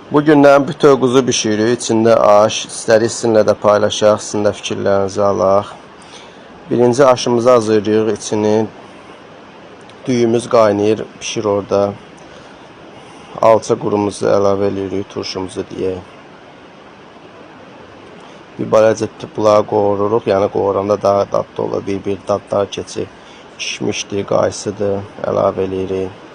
Bugündən bütöv quzu bişiririk. İçində aş. İstərik sizinlə də paylaşaq. Sizin də fikirlərinizi alaq. Birinci aşımızı hazırlayırıq. İçini düyümüz qaynayır. Pişir orada. Alça qurumuzu əlavə edirik. Turşumuzu deyək. Bir balaca bunları qovururuq. Yəni qovuranda daha dadlı olur. Bir dadlar keçir. Kişmişdir, qaysıdır. Əlavə edirik.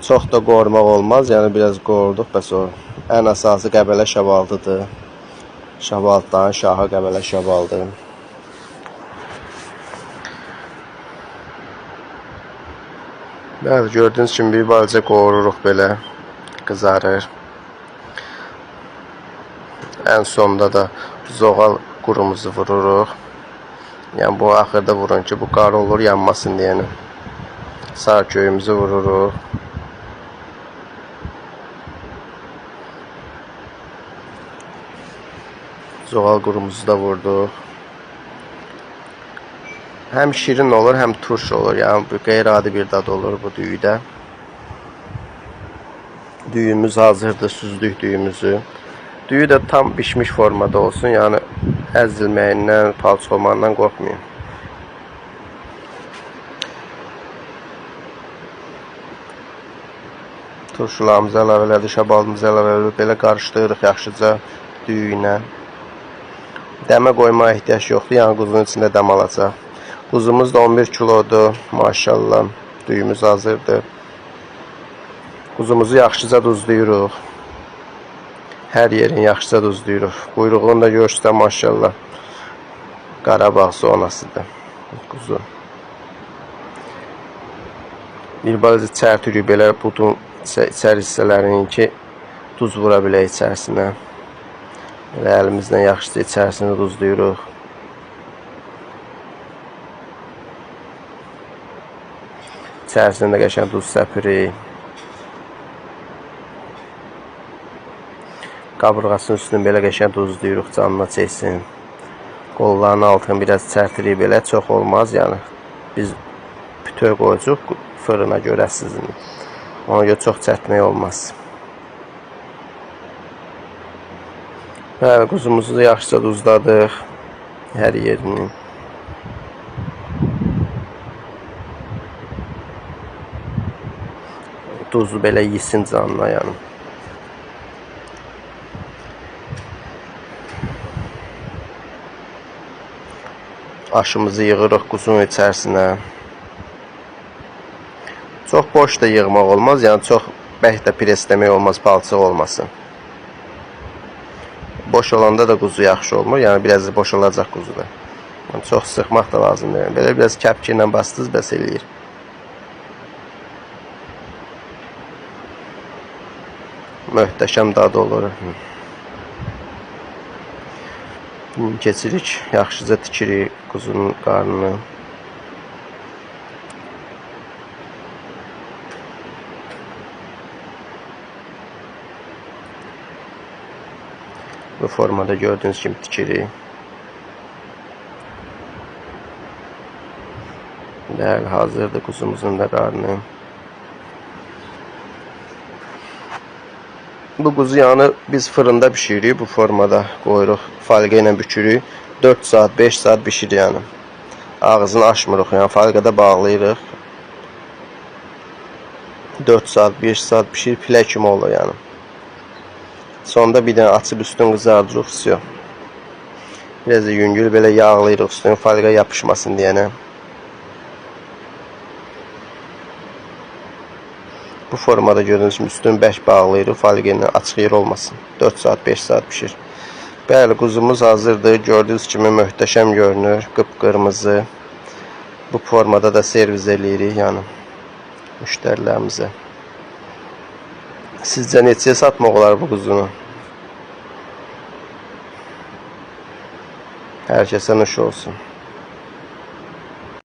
Çox da qovurmaq olmaz. Yəni biraz qovurduq. Bəs o ən əsası Qəbələ şabaldıdır. Şabalddan şahı Qəbələ şabaldı. Bəli, gördüyünüz kimi bir balaca qovururuq belə. Qızarır. Ən sonda da zoğal qurumuzu vururuq. Yəni bu axırda vurun ki, bu qar olur, yanmasın deyəni. Sağ köyümüzü vururuq. Zoğal qurumuzu da vurduq. Həm şirin olur, həm turş olur. Yəni bu qeyri-adi bir dad olur bu düyüdə. Düyümüz hazırdır, süzdük düyümüzü. Düyü də tam pişmiş formada olsun. Yəni əzilməyindən, palçıq olmağından qorxmayın. Turşularımızı əlavə elədik, şabaldımızı əlavə elədik. Belə qarışdırırıq yaxşıca düyü ilə. Dəmə qoymaya ehtiyac yoxdur. Yəni quzunun içində dəm alacaq. Quzumuz da 11 kilodur. Maşallah. Düyümüz hazırdır. Quzumuzu yaxşıca duzlayırıq. Hər yerin yaxşıca duzlayırıq. Quyruğunu da görürsə maşallah. Qarabağ zonasıdır. Quzu. Bir balaca çərtürük belə budun içəri hissələrini ki duz vura bilək içərisinə. Elə əlimizlə yaxşıca içərisini duzlayırıq. İçərisində də qəşəng duz səpirik. Qaburğasının üstünü belə qəşəng duzlayırıq, canına çəksin. Qollarının altını biraz çərtirik belə, çox olmaz. Yəni biz bütöv qoyucuq fırına görə sizin. Ona görə çox çərtmək olmaz. Bəli, quzumuzu da yaxşıca duzladıq. Hər yerini. Duzu belə yesin canına yəni. Aşımızı yığırıq quzunun içərisinə. Çox boş da yığmaq olmaz. Yəni çox bərk də presləmək olmaz, palçıq olmasın. Boş olanda da quzu yaxşı olmur. Yəni biraz boş olacaq quzuda. Yəni, çox sıxmaq da lazım deyil. Belə biraz kəpki ilə bastınız, bəs eləyir. Möhtəşəm dadı olur. Keçirik, yaxşıca tikirik quzunun qarnını. Bu formada gördüğünüz kimi tikirik. Bəli, hazırdır quzumuzun da qarnı. Bu quzu yəni biz fırında pişiririk bu formada. Qoyuruq, falqa ilə bükürük. 4 saat, 5 saat pişirir yəni. Ağzını açmırıq, yəni falqada bağlayırıq. 4 saat, 5 saat pişir, pilə kimi olur yəni. Sonda bir dənə açıb üstünü qızardırıq, всё. Biraz da yüngül belə yağlayırıq üstünü, falqa yapışmasın deyənə. Bu formada gördüğünüz kimi üstünü bərk bağlayırıq, falqa ilə açıq yer olmasın. 4 saat, 5 saat pişir. Bəli, quzumuz hazırdır. Gördüyünüz kimi möhtəşəm görünür, qıpqırmızı. Bu formada da servis eləyirik, yəni müştərilərimizə. Sizcə neçəyə satmaq olar bu quzunu? Hər kəsə nuş olsun.